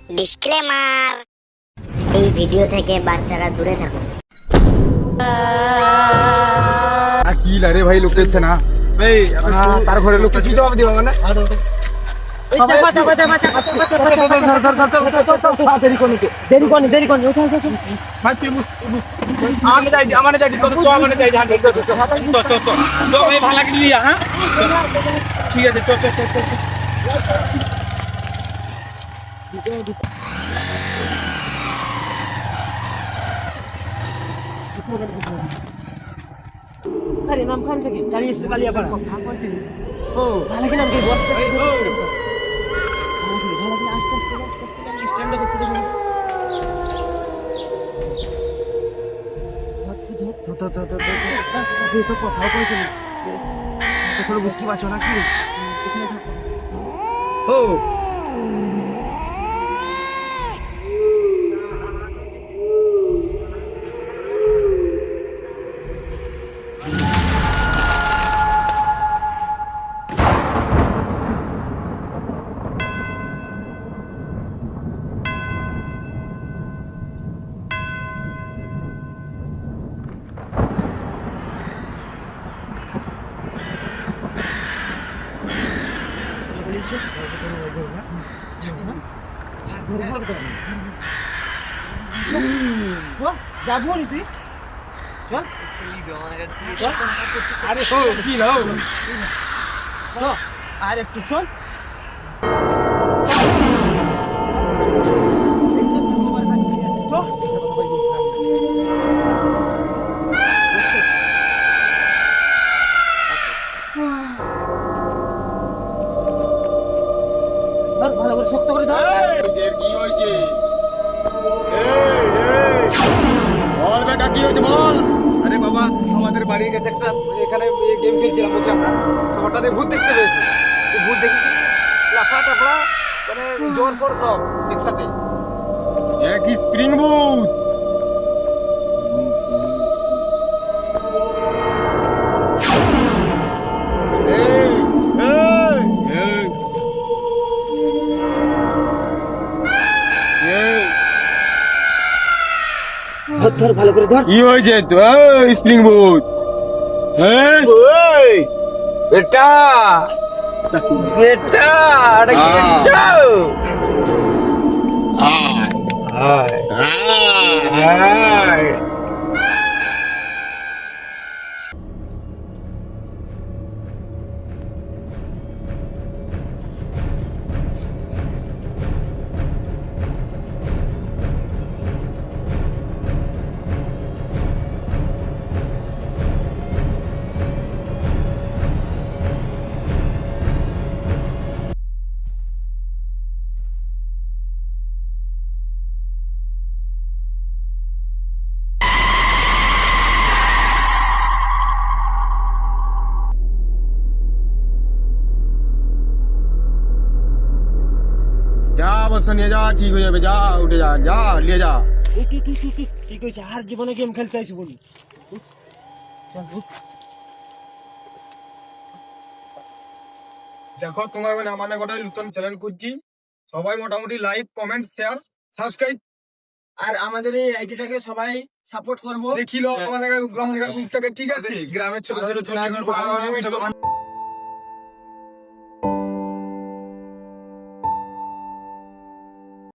Disclaimer, এই video থেকে বাচ্চারা দূরে থাকুন। কি লারে ভাই লোক দেখছে না ভাই তার ঘরে লোক কি জবাব দিবা মানে ঠিক আছে চ চ চ চ আরে নাম খান থেকে চালিয়ে এসছে কালিয়াপাড়া ও ভালো কি নাম কি বসতে ভালো কি আস্তে আস্তে আস্তে আস্তে আমি স্ট্যান্ড করতে দেবো তো কথাও কইছে তোর বুঝতে পারছো না কি ও যাবো নি তুই চল আরে ও কি লাও চল আর একটু চল ভালো করে শক্ত করে দাও কি হয়েছে বল বেটা কি হয়েছে বল আরে বাবা আমাদের বাড়ির কাছে একটা এখানে গেম খেলছিলাম বসে আমরা হঠাৎ ভূত দেখতে পেয়েছি ভূত দেখে কি লাফা টাফা মানে জোর ফোর সব একসাথে কি স্প্রিং বুট ধর ভালো করে ধর কি হয়েছে তো স্প্রিং বুট বেটা বেটা আরে কি যাও যা বলছো নিয়ে যা ঠিক হয়ে যাবে যা উঠে যা যা নিয়ে যা ঠিক হয়েছে আর জীবনে গেম খেলতে আসি বলি দেখো তোমার মানে আমার গোটা নতুন চ্যানেল করছি সবাই মোটামুটি লাইক কমেন্ট শেয়ার সাবস্ক্রাইব আর আমাদের এই আইডিটাকে সবাই সাপোর্ট করবো দেখিলো আমাদের গ্রামের ঠিক আছে গ্রামের ছোট ছোট ছেলে